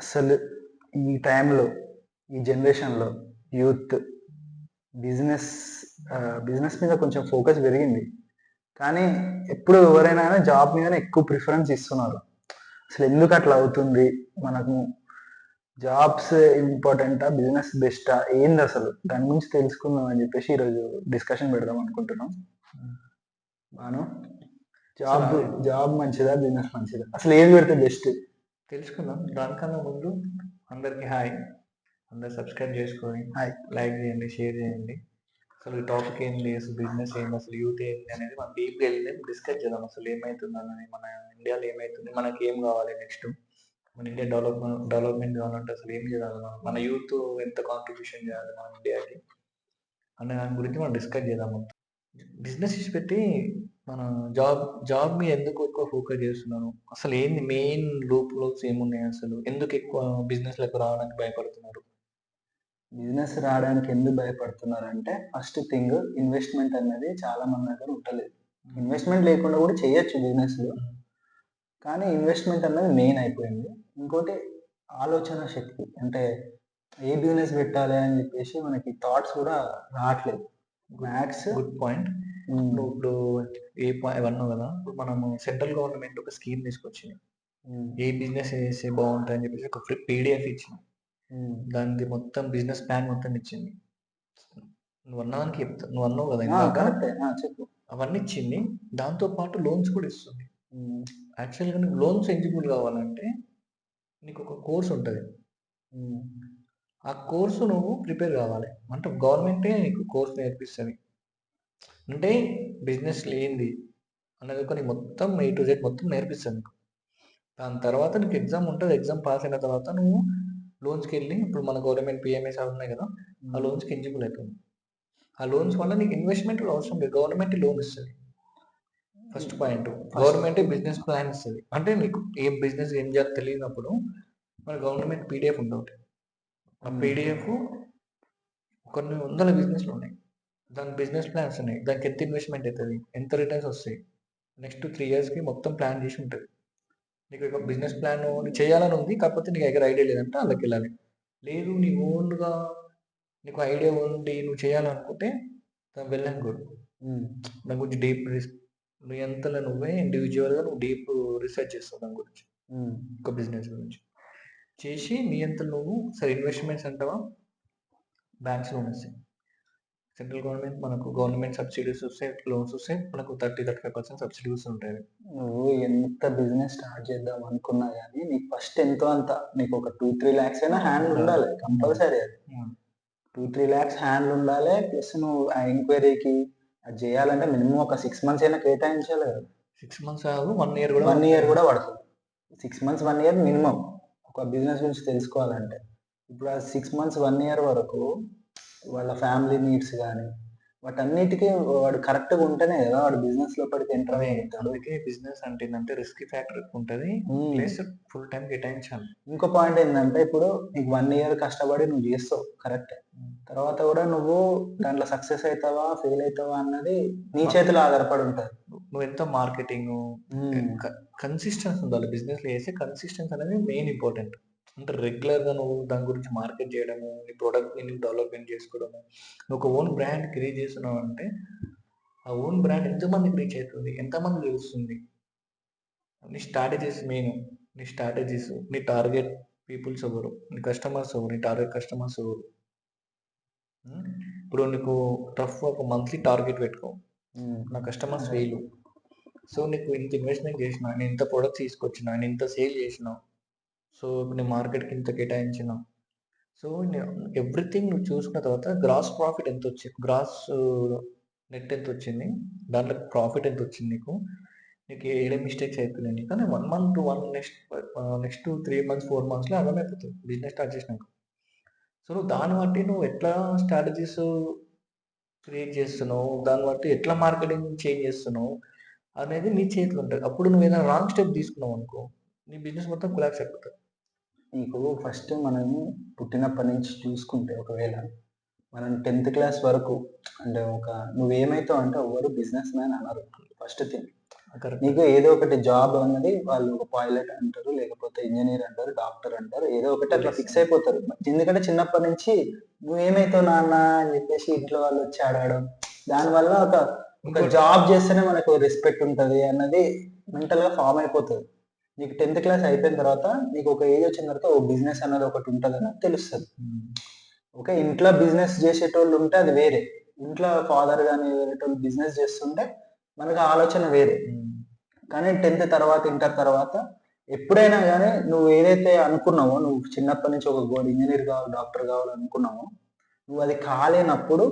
అసలు ఈ టైంలో, ఈ జనరేషన్‌లో యూత్ బిజినెస్ బిజినెస్ మీద కొంచెం ఫోకస్ పెరిగింది. కానీ ఎప్పుడు ఎవరైనా గాని జాబ్ మీదనే ఎక్కువ ప్రిఫరెన్స్ ఇస్తున్నారు. అసలెందుకు అట్లా అవుతుంది? మనకు జాబ్స్ ఇంపార్టెంటా? బిజినెస్ బెస్టా? ఏందసలు? దాని గురించి తెలుసుకుందాం అని జెప్పేసి ఈరోజు డిస్కషన్ పెడదాం అనుకుంటున్నాం. బాను అసలు జాబ్ అదే జాబ్ మంచిదా? బిజినెస్ మంచిదా? అసలు ఏది పెడితే బెస్ట్? తెలుసుకుందాం. దానికన్నా ముందు అందరికీ హాయ్. అందరు సబ్స్క్రైబ్ చేసుకొని హాయ్. లైక్ చేయండి, షేర్ చేయండి. అసలు ఈ టాపిక్ ఏంటి, అసలు బిజినెస్ ఏంటి, అసలు యూత్ ఏంటి అనేది మనం డీప్గా వెళ్ళి డిస్కస్ చేద్దాం. అసలు ఏమవుతుంది అన్నది, మన ఇండియాలో ఏమవుతుంది, మనకి ఏం కావాలి నెక్స్ట్, మన ఇండియా డెవలప్మెంట్ కావాలంటే అసలు ఏం చేయాలి, మన యూత్ ఎంత కాంట్రిబ్యూషన్ చేయాలి మన ఇండియాకి అనే దాని గురించి మనం డిస్కస్ చేద్దాం. బిజినెస్ ఇచ్చి పెట్టి మన జాబ్ జాబ్ మీద ఎందుకు ఎక్కువ ఫోకస్ చేస్తున్నాను, అసలు ఏంది మెయిన్ లోప్స్ ఏమున్నాయి, అసలు ఎందుకు ఎక్కువ బిజినెస్ లకు రావడానికి భయపడుతున్నారు. బిజినెస్ రావడానికి ఎందుకు భయపడుతున్నారంటే ఫస్ట్ థింగ్ ఇన్వెస్ట్మెంట్ అనేది చాలా మంది దగ్గర ఉంటలేదు. ఇన్వెస్ట్మెంట్ లేకుండా కూడా చేయొచ్చు బిజినెస్‌లు. కానీ ఇన్వెస్ట్మెంట్ అన్నది మెయిన్ అయిపోయింది. ఇంకోటి ఆలోచన శక్తి. అంటే ఏ బిజినెస్ పెట్టాలి అని చెప్పేసి మనకి థాట్స్ కూడా రావట్లేదు. Maths good point. నువ్వు ఇప్పుడు ఏ పాయింట్ అన్నావు కదా, ఇప్పుడు మనము సెంట్రల్ గవర్నమెంట్ ఒక స్కీమ్ తీసుకొచ్చింది. ఏ బిజినెస్ చేస్తే బాగుంటుంది అని చెప్పేసి ఒక పీడిఎఫ్ ఇచ్చింది. దానికి మొత్తం బిజినెస్ ప్లాన్ మొత్తం ఇచ్చింది. నువ్వు అన్నదానికి చెప్తా, నువ్వు అన్నావు కదా ఇందాక, చెప్పు. అవన్నీ ఇచ్చింది. దాంతో పాటు లోన్స్ కూడా ఇస్తుంది. యాక్చువల్గా నీకు లోన్స్ ఎలిజిబుల్ కావాలంటే నీకు ఒక కోర్స్ ఉంటుంది. ఆ కోర్సు నువ్వు ప్రిపేర్ కావాలి. అంటే గవర్నమెంటే నీకు కోర్స్ నేర్పిస్తుంది. అంటే బిజినెస్ ఏంది అన్నది ఒక నీకు మొత్తం ఏ టు జెడ్ మొత్తం నేర్పిస్తుంది నీకు. దాని తర్వాత నీకు ఎగ్జామ్ ఉంటుంది. ఎగ్జామ్ పాస్ అయిన తర్వాత నువ్వు లోన్స్కి వెళ్ళి, ఇప్పుడు మన గవర్నమెంట్ పిఎంఎస్ అవి ఉన్నాయి కదా, ఆ లోన్స్కి ఎలిజిబుల్ అవుతుంది. ఆ లోన్స్ వల్ల నీకు ఇన్వెస్ట్మెంట్ అవసరం లేదు, గవర్నమెంట్ లోన్ ఇస్తుంది. First point, government business plan ఇస్తుంది. అంటే నీకు ఏం బిజినెస్ ఏం చేయాలో తెలియనప్పుడు మన గవర్నమెంట్ పీడిఎఫ్ ఉంటుంది. ఆ పీడిఎఫ్ కొన్ని వందల బిజినెస్లు ఉన్నాయి, దాని బిజినెస్ ప్లాన్స్ ఉన్నాయి, దానికి ఎంత ఇన్వెస్ట్మెంట్ అవుతుంది, ఎంత రిటర్న్స్ వస్తాయి, నెక్స్ట్ 3 yearsకి మొత్తం ప్లాన్ చేసి ఉంటుంది. నీకు ఒక బిజినెస్ ప్లాన్ చేయాలని ఉంది, కాకపోతే నీకు దగ్గర ఐడియా లేదంటే అందులోకి వెళ్ళాలి. లేదు నీ ఓన్గా నీకు ఐడియా ఉండి నువ్వు చేయాలనుకుంటే దాన్ని వెళ్ళాను కూడా. దాని గురించి డీప్ నువ్వు ఎంతలో నువ్వే ఇండివిజువల్గా నువ్వు డీప్ రీసెర్చ్ చేస్తావు దాని గురించి, ఒక బిజినెస్ గురించి చేసి నీ అంత నువ్వు సరే ఇన్వెస్ట్మెంట్స్ అంటావా, బ్యాంక్స్ లోన్ వస్తాయి. సెంట్రల్ గవర్నమెంట్ మనకు గవర్నమెంట్ సబ్సిడీస్ వస్తాయి, లోన్స్ వస్తాయి, మనకు 30-35% సబ్సిడీస్ ఉంటాయి. నువ్వు ఎంత బిజినెస్ స్టార్ట్ చేద్దాం అనుకున్నా కానీ నీకు ఫస్ట్ ఎంతో అంత నీకు ఒక 2-3 lakhs అయినా హ్యాండ్ ఉండాలి కంపల్సరీ. అది 2-3 lakhs హ్యాండ్ ఉండాలి. ప్లస్ నువ్వు ఆ ఎంక్వైరీకి అది చేయాలంటే మినిమం ఒక 6 months అయినా కేటాయించాలి కదా. 6 months కాదు, 1 year కూడా 1 year కూడా పడుతుంది. 6 months 1 year మినిమం ఒక బిజినెస్ గురించి తెలుసుకోవాలంటే. ఇప్పుడు ఆ 6 months 1 year వరకు వాళ్ళ ఫ్యామిలీ నీడ్స్ కానీ వాటన్నిటికీ వాడు కరెక్ట్గా ఉంటేనే కదా వాడు బిజినెస్ లోపలికి ఎంటర్ అవ్వగలుగుతాడు. అందుకే బిజినెస్ అంటే ఏంటంటే రిస్క్ ఫ్యాక్టర్ ఉంటుంది, ప్లస్ ఫుల్ టైం కేటాయించాలి. ఇంకో పాయింట్ ఏంటంటే ఇప్పుడు నీకు 1 year కష్టపడి నువ్వు చేస్తావు కరెక్ట్, తర్వాత కూడా నువ్వు దాంట్లో సక్సెస్ అవుతావా ఫెయిల్ అవుతావా అన్నది నీ చేతిలో ఆధారపడి ఉంటుంది. నువ్వు ఎంత మార్కెటింగ్ కన్సిస్టెన్సీ ఉండాలి బిజినెస్ లో చేసే కన్సిస్టెన్సీ అనేది మెయిన్ ఇంపార్టెంట్. అంటే రెగ్యులర్ గా నువ్వు దాని గురించి మార్కెట్ చేయడము, నీ ప్రోడక్ట్ ని నువ్వు డెవలప్మెంట్ చేసుకోవడము, నువ్వు ఒక ఓన్ బ్రాండ్ క్రియేట్ చేస్తున్నావు అంటే ఆ ఓన్ బ్రాండ్ ఎంతమందికి రీచ్ అవుతుంది, ఎంతమంది తెలుస్తుంది, నీ స్ట్రాటజీస్ మెయిన్. నీ స్ట్రాటజీస్, నీ టార్గెట్ పీపుల్స్ ఎవరు, నీ కస్టమర్స్ ఎవరు, నీ టార్గెట్ కస్టమర్స్ ఎవరు. ఇప్పుడు నీకు రఫ్ ఒక మంత్లీ టార్గెట్ పెట్టుకో, నా కస్టమర్స్ వేలు. సో నీకు ఇంత ఇన్వెస్ట్మెంట్ చేసిన, నేను ఇంత ప్రొడక్ట్స్ తీసుకొచ్చిన, నేను ఇంత సేల్ చేసిన, సో ఇప్పుడు నేను మార్కెట్కి ఇంత కేటాయించిన, సో ఎవ్రీథింగ్ నువ్వు చూసుకున్న తర్వాత గ్రాస్ ప్రాఫిట్ ఎంత వచ్చింది, గ్రాస్ నెట్ ఎంత వచ్చింది, దాంట్లో ప్రాఫిట్ ఎంత వచ్చింది, నీకు ఏడే మిస్టేక్స్ అవుతున్నాయి. కానీ 1 month to 1 నెక్స్ట్ 3 months 4 monthsలో అర్థమైపోతుంది బిజినెస్ స్టార్ట్ చేసినాక. సో నువ్వు దాన్ని బట్టి నువ్వు ఎట్లా స్ట్రాటజీస్ క్రియేట్ చేస్తున్నావు, దాన్ని బట్టి ఎట్లా మార్కెటింగ్ చేంజ్ చేస్తున్నావు అనేది నీ చేతిలో ఉంటుంది. అప్పుడు నువ్వు ఏదైనా రాంగ్ స్టెప్ తీసుకున్నావు అనుకో, నీ బిజినెస్ మొత్తం కొలాప్స్ అయిపోతుంది. నీకు ఫస్ట్ మనం పుట్టినప్పటి నుంచి చూసుకుంటే ఒకవేళ మనం 10th class వరకు అంటే నువ్వేమైతావు అంటే ఎవరు బిజినెస్ మ్యాన్ అనరు ఫస్ట్ థింగ్. కరెక్ట్. నీకు ఏదో ఒకటి జాబ్ అన్నది వాళ్ళు పైలట్ అంటారు, లేకపోతే ఇంజనీర్ అంటారు, డాక్టర్ అంటారు, ఏదో ఒకటి అట్లా పోలీస్. ఫిక్స్ అయిపోతారు. ఎందుకంటే చిన్నప్పటి నుంచి నువ్వేమైతావు నాన్న అని చెప్పేసి ఇంట్లో వాళ్ళు వచ్చి అడగడం, దానివల్ల ఒక ఇంకోటి జాబ్ చేస్తేనే మనకు రెస్పెక్ట్ ఉంటది అన్నది మెంటల్ గా ఫామ్ అయిపోతుంది. నీకు 10th క్లాస్ అయిపోయిన తర్వాత నీకు ఒక ఏజ్ వచ్చిన తర్వాత ఓ బిజినెస్ అన్నది ఒకటి ఉంటదని తెలుస్తుంది. హ్మ్. ఓకే, ఇంట్లో బిజినెస్ చేసేటోళ్ళు ఉంటే అది వేరే. ఇంట్లో ఫాదర్ కానీ వేరేటోళ్ళు బిజినెస్ చేస్తుంటే మనకు ఆలోచన వేరే. హ్మ్. కానీ 10th తర్వాత, ఇంటర్ తర్వాత ఎప్పుడైనా కానీ నువ్వు ఏదైతే అనుకున్నావో, నువ్వు చిన్నప్పటి నుంచి ఒక ఇంజనీర్ కావాలి, డాక్టర్ కావాలి అనుకున్నావో, నువ్వు అది కాలేనప్పుడు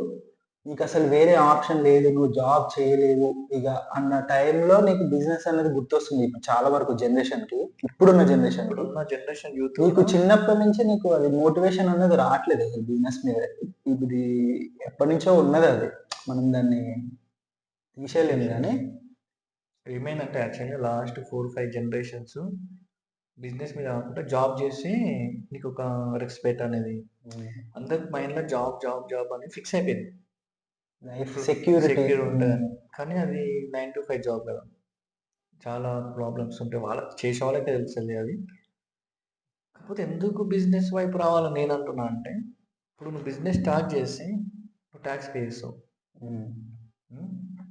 నీకు అసలు వేరే ఆప్షన్ లేదు, నువ్వు జాబ్ చేయలేవు ఇక అన్న టైంలో నీకు బిజినెస్ అనేది గుర్తొస్తుంది. ఇప్పుడు చాలా వరకు జనరేషన్ కి, ఇప్పుడున్న జనరేషన్ కి ఇప్పుడున్న జనరేషన్ యూత్ నీకు చిన్నప్పటి నుంచి నీకు అది మోటివేషన్ అనేది రావట్లేదు అసలు బిజినెస్ మీద. ఇది ఎప్పటి నుంచో ఉన్నది అది, మనం దాన్ని తీసేయలేము కానీ. ఏమైందంటే యాక్చువల్గా లాస్ట్ 4-5 జనరేషన్స్ బిజినెస్ మీద కాకుండా జాబ్ చేసి నీకు ఒక రెస్పెక్ట్ అనేది అందరి మైండ్లో జాబ్ జాబ్ జాబ్ అని ఫిక్స్ అయిపోయింది. లైఫ్ సెక్యూరిటీ సెక్యూర్ ఉంటుందని. కానీ అది 9 to 5 జాబ్ కదా, చాలా ప్రాబ్లమ్స్ ఉంటాయి. వాళ్ళకి చేసే వాళ్ళకే తెలుస్తుంది అది. కాకపోతే ఎందుకు బిజినెస్ వైపు రావాలని నేను అంటున్నా అంటే, ఇప్పుడు నువ్వు బిజినెస్ స్టార్ట్ చేసి నువ్వు ట్యాక్స్ పే చేస్తావు,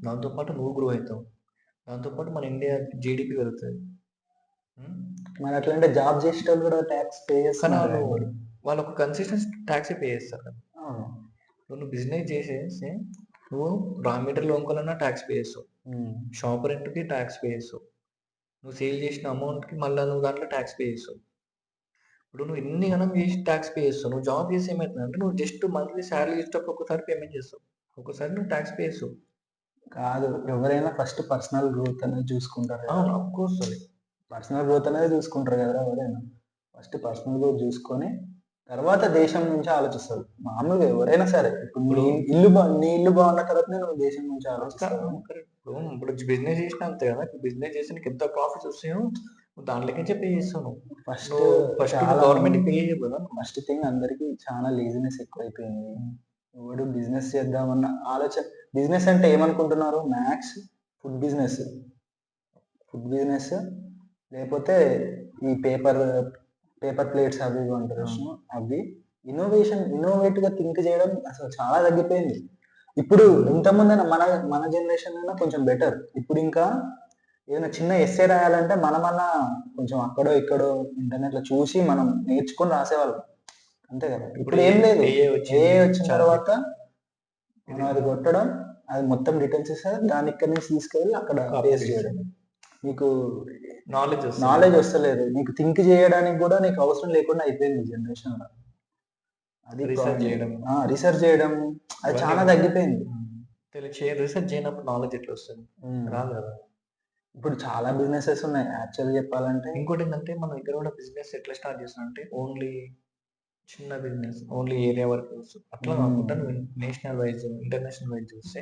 దాంతోపాటు నువ్వు గ్రో అవుతావు, దాంతోపాటు మన ఇండియా జీడిపి పెరుగుతుంది. మరి అట్లంటే జాబ్ చేసేటోళ్ళు కూడా ట్యాక్స్ పే కానీ చేస్తున్నారు వాళ్ళు ఇప్పుడు. వాళ్ళు ఒక కన్సిస్టెన్సీ ట్యాక్స్ పే చేస్తారు కదా. అవును. నువ్వు బిజినెస్ చేసేసి నువ్వు రా మెటీరియల్ కొనుక్కోవాలన్నా ట్యాక్స్ పే చేస్తావు, షాప్ రెంట్కి ట్యాక్స్ పే చేస్తావు, నువ్వు సేల్ చేసిన అమౌంట్కి మళ్ళీ నువ్వు దాంట్లో ట్యాక్స్ పే చేస్తావు. ఇప్పుడు నువ్వు ఎన్ని గణం చేసి ట్యాక్స్ పే చేస్తావు. నువ్వు జాబ్ చేసి ఏమవుతుందంటే నువ్వు జస్ట్ మంత్లీ శాలరీ ఇచ్చేటప్పుడు ఒకసారి పేమెంట్ చేస్తావు, ఒకసారి నువ్వు ట్యాక్స్ పే చేస్తావు. కాదు, ఎవరైనా ఫస్ట్ పర్సనల్ గ్రోత్ అనేది చూసుకుంటారు. అవును, అఫ్ కోర్స్ అది పర్సనల్ గ్రోత్ అనేది చూసుకుంటారు కదా ఎవరైనా. ఫస్ట్ పర్సనల్ గ్రోత్ చూసుకొని తర్వాత దేశం నుంచి ఆలోచిస్తారు మామూలుగా ఎవరైనా సరే. ఇప్పుడు నీ ఇల్లు బాగున్న తర్వాత నువ్వు దేశం నుంచి ఆలోచిస్తావు. ఇప్పుడు బిజినెస్ చేసిన అంతే కదా. బిజినెస్ చేసి నీకు ఎంత ప్రాఫిట్స్ వస్తాయో దాంట్లోకి పే చేస్తాను. ఫస్ట్ గవర్నమెంట్ పే చేయదు కదా. ఫస్ట్ థింగ్ అందరికి చాలా లేజినెస్ ఎక్కువైపోయింది. ఎవడు బిజినెస్ చేద్దామన్న ఆలోచన. బిజినెస్ అంటే ఏమనుకుంటున్నారు? మ్యాక్స్ ఫుడ్ బిజినెస్, లేకపోతే ఈ పేపర్ ప్లేట్స్ అవి ఇవి అంటారు, అవి. ఇన్నోవేట్ గా థింక్ చేయడం అసలు చాలా తగ్గిపోయింది. ఇప్పుడు ఇంతకుముందు మన జనరేషన్ అయినా కొంచెం బెటర్. ఇప్పుడు ఇంకా ఏదైనా చిన్న ఎస్సే రాయాలంటే మనమన్నా కొంచెం అక్కడో ఇక్కడో ఇంటర్నెట్ లో చూసి మనం నేర్చుకొని రాసేవాళ్ళం, అంతే కదా. ఇప్పుడు ఏం లేదు, ఏ వచ్చిన తర్వాత మనం అది కొట్టడం, అది మొత్తం డీటెయిల్స్ ఇస్తారు, దాని ఇక్కడ నుంచి తీసుకెళ్ళి అక్కడ పేస్ట్ చేయడం. నీకు నాలెడ్జ్ వస్తలేదు, నీకు థింక్ చేయడానికి కూడా నీకు అవసరం లేకుండా అయిపోయింది జనరేషన్ లో. అది రీసెర్చ్ చేయడం అది చాలా తగ్గిపోయింది. రీసెర్చ్ చేయనప్పుడు నాలెడ్జ్ ఎట్లా వస్తుంది? రాదు కదా. ఇప్పుడు చాలా బిజినెసెస్ ఉన్నాయి యాక్చువల్ చెప్పాలంటే. ఇంకోటి ఏంటంటే మన దగ్గర కూడా బిజినెస్ ఎట్లా స్టార్ట్ చేసిన అంటే ఓన్లీ చిన్న బిజినెస్, ఓన్లీ ఏరియా వరకు అట్లా కాకుండా నువ్వు నేషనల్ వైజ్ ఇంటర్నేషనల్ వైజ్ చూస్తే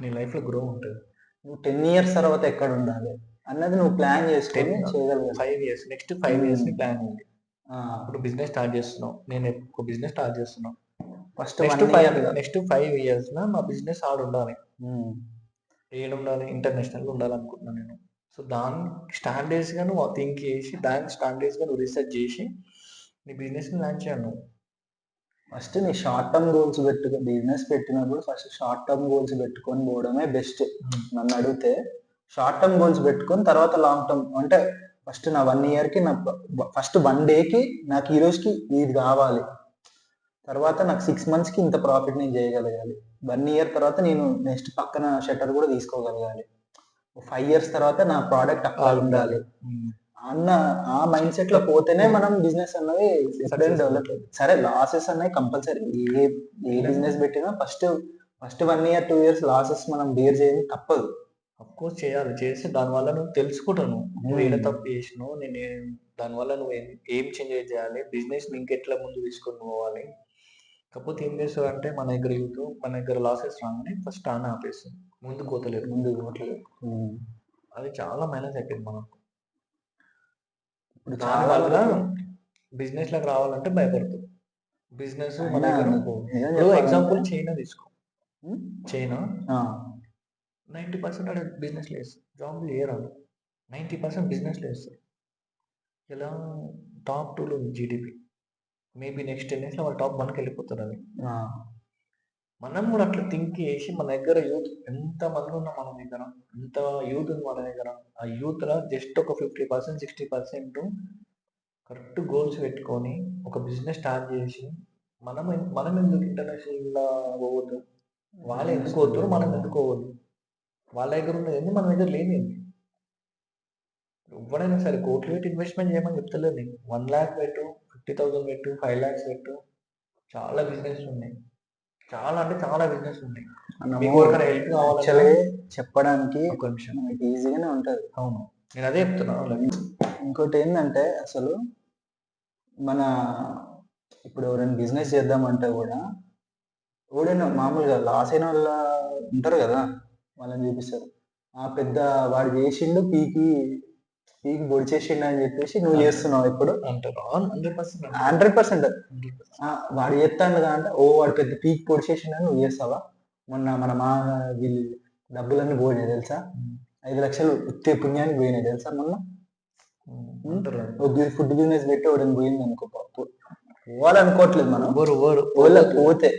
నీ లైఫ్ లో గ్రో ఉంటుంది. నువ్వు 10 years తర్వాత ఎక్కడ ఉండాలి అన్నది నువ్వు ప్లాన్ చేసుకొని చేయగలగాలి. 5 years, నెక్స్ట్ 5 years ని ప్లాన్ ఉంది. ఇప్పుడు బిజినెస్ స్టార్ట్ చేస్తున్నావు, నేను ఒక బిజినెస్ స్టార్ట్ చేస్తున్నావు. నెక్స్ట్ 5 years లో నా బిజినెస్ ఆడ ఉండాలి, ఏడు ఉండాలి, ఇంటర్నేషనల్ ఉండాలి అనుకుంటున్నాను నేను. సో దానికి స్టాండర్డ్స్ గా నువ్వు థింక్ చేసి, దానికి స్టాండర్డ్స్ గా నువ్వు రీసెర్చ్ చేసి నీ బిజినెస్ ని లాంచ్ చేయాలి. ఫస్ట్ నీ షార్ట్ టర్మ్ గోల్స్ బిజినెస్ పెట్టినప్పుడు ఫస్ట్ షార్ట్ టర్మ్ గోల్స్ పెట్టుకొని పోవడమే బెస్ట్. నన్ను అడిగితే షార్ట్ టర్మ్ గోల్స్ పెట్టుకొని తర్వాత లాంగ్ టర్మ్ అంటే ఫస్ట్ నా 1 year కి నా ఫస్ట్ 1 day కి నాకు ఈ రోజుకి ఇది కావాలి, తర్వాత నాకు 6 months కి ఇంత ప్రాఫిట్ నేను చేయగలగాలి, 1 year తర్వాత నేను నెక్స్ట్ పక్కన షట్టర్ కూడా తీసుకోగలగాలి, 5 years తర్వాత నా ప్రోడక్ట్ అక్కడ ఉండాలి అన్న ఆ మైండ్ సెట్ లో పోతేనే మనం బిజినెస్ అన్నది ఎప్పుడైనా డెవలప్ అవుతుంది. సరే లాసెస్ అన్నవి కంపల్సరీ, ఏ బిజినెస్ పెట్టినా ఫస్ట్ 1 year 2 years లాసెస్ మనం బేర్ చేయడం తప్పదు. అఫ్కోర్స్ చేయాలి, చేసి దానివల్ల నువ్వు తెలుసుకుంటాను నువ్వు ఏదో తప్పు చేసినావు, నేను దానివల్ల నువ్వు ఏం చేంజ్ చేయాలి, బిజినెస్ ఇంకెట్లా ముందు తీసుకొని పోవాలి. కాకపోతే ఏం చేస్తారు అంటే మన దగ్గర యూత్ మన దగ్గర లాసెస్ రాగానే ఫస్ట్ ఆన్ ఆపేస్తుంది, ముందు కోతలేదు. అది చాలా మైనస్ అయిపోయింది మనకు. దానివల్ల బిజినెస్ లకు రావాలంటే భయపడుతుంది. బిజినెస్ మన దగ్గర ఎగ్జాంపుల్ చైనా తీసుకో. చైనా 90% ఆడ బిజినెస్‌లో చేస్తారు. జాబ్‌లు చేయరు ఆళ్ళు. 90% బిజినెస్‌లో చేస్తారు. ఇలా టాప్ 2లో ఉంది జీడీపీ. మేబీ నెక్స్ట్ 10 ఇయర్స్‌లో వాళ్ళు టాప్ 1కి వెళ్ళిపోతారు అది. ఆ, మనం కూడా అట్లా థింక్ చేసి మన దగ్గర యూత్ ఎంతమంది ఉన్నా మన దగ్గర, ఎంత యూత్ ఉంది మన దగ్గర, ఆ యూత్‌లో జస్ట్ ఒక 50%, 60% కరెక్ట్ గోల్స్ పెట్టుకొని ఒక బిజినెస్ స్టార్ట్ చేసి మనం ఎందుకు ఇంటర్నేషనల్‌గా పోవద్దు? వాళ్ళు ఎందుకు పోతుర్రు? మనం ఎందుకు పోవద్దు? వాళ్ళ దగ్గర ఉన్నది ఏంది? మన దగ్గర లేనిదేంది? ఎవ్వడైనా సరే కోట్లు పెట్టి ఇన్వెస్ట్‌మెంట్ చేయమని చెప్తలేదు నీకు. 1,00,000 పెట్టు, 50,000 పెట్టు, 5,00,000 పెట్టు. చాలా బిజినెస్‌లు ఉన్నాయి. చాలా అంటే చాలా బిజినెస్ ఉన్నాయి. మనము మీకు ఎవరికైనా హెల్ప్ కావాలన్నా యాక్చువల్గా చెప్పడానికి ఒక్క నిమిషం. మనకి ఈజీగానే ఉంటుంది. అవును. నేను అదే చెప్తున్నా వాళ్ళకి. ఇంకోటి ఏంటంటే అసలు మన ఇప్పుడు ఎవరైనా బిజినెస్ చేద్దామంటే కూడా ఎవడైనా మామూలుగా లాస్ అయిన వాళ్ళ ఉంటారు కదా, వాళ్ళని చూపిస్తారు. ఆ పెద్ద వాడు చేసిండు పీకి పీకి పొడి చేసిండు అని చెప్పేసి నువ్వు చేస్తున్నావు ఇప్పుడు అంటారు. 100% అంటారు. 100%. 100%. వాడు చేస్తాడు అంటే ఓ వాడు పెద్ద పీకి పొడి చేసిండు అని నువ్వు చేస్తావా? మొన్న మన మా వీళ్ళు డబ్బులన్నీ పోయినాయి తెలుసా? 5 లక్షలు ఉత్తే పుణ్యానికి పోయినాయి తెలుసా మొన్న? అంటారు. ఫుడ్ బిజినెస్ పెట్టి ఎవడని పోయింది అనుకో, పోవాలనుకోవట్లేదు మనం. ఓరు పోతే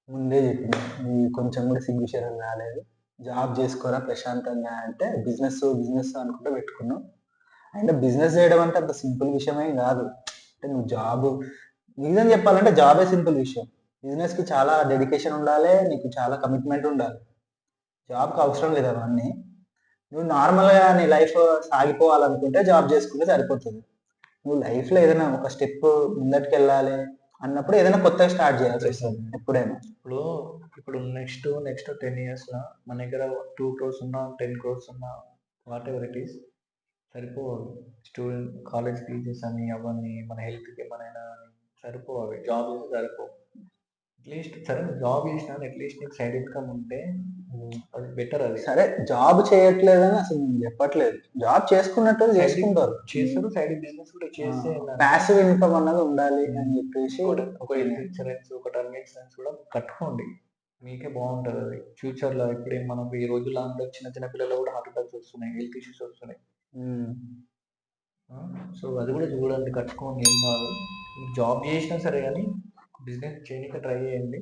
ముందే చెప్పింది నీ కొంచెం కూడా సిగ్గు శరం రాలేదు, జాబ్ చేసుకోరా ప్రశాంతంగా అంటే బిజినెస్ బిజినెస్ అనుకుంటే పెట్టుకున్నావు. అంటే బిజినెస్ చేయడం అంటే అంత సింపుల్ విషయమేం కాదు. అంటే నువ్వు జాబ్, నిజం చెప్పాలంటే జాబే సింపుల్ విషయం. బిజినెస్ కి చాలా డెడికేషన్ ఉండాలి, నీకు చాలా కమిట్మెంట్ ఉండాలి. జాబ్కి అవసరం లేదు అవన్నీ. నువ్వు నార్మల్గా నీ లైఫ్ సాగిపోవాలనుకుంటే జాబ్ చేసుకుంటే సరిపోతుంది. నువ్వు లైఫ్లో ఏదైనా ఒక స్టెప్ ముందటికి వెళ్ళాలి అన్నప్పుడు ఏదైనా కొత్తగా స్టార్ట్ చేయాల్సి వస్తుంది ఎప్పుడైనా. ఇప్పుడు నెక్స్ట్ 10 ఇయర్స్‌లో మన దగ్గర 2 crores ఉన్నా, 10 crores ఉన్నా, వాట్ ఎవర్ ఇట్ ఈస్ సరిపోవు. స్టూడెంట్ కాలేజ్ ఫీజెస్ అని అవన్నీ మన హెల్త్‌కి ఏమైనా సరిపోవు అవి. జాబ్ చేస్తే సరిపోవు. అట్లీస్ట్ సరే జాబ్ చేసినా అట్లీస్ట్ నీకు సైడ్ ఇన్కమ్ ఉంటే అది బెటర్ అది. సరే జాబ్ చేయట్లేదని అసలు నేను చెప్పట్లేదు, జాబ్ చేసుకున్నట్టు చేసుకుంటారు, చేస్తారు. సైడ్ బిజినెస్ కూడా చేస్తే ప్యాసివ్ ఇన్కమ్ అన్నది ఉండాలి అని చెప్పేసి ఒక హెల్త్ ఇన్సూరెన్స్, ఒక టర్మ్ ఇన్సూరెన్స్ కూడా కట్టుకోండి. మీకే బాగుంటుంది అది. ఫ్యూచర్లో ఇప్పుడు మనకు ఈ రోజుల్లో అందరూ చిన్న చిన్న పిల్లలు కూడా హార్ట్ అటాక్స్ వస్తున్నాయి, హెల్త్ ఇష్యూస్ వస్తున్నాయి. సో అది కూడా చూడండి, కట్టుకోండి, ఏం కాదు. జాబ్ చేసినా సరే కానీ బిజినెస్ చేయడానికి ట్రై చేయండి.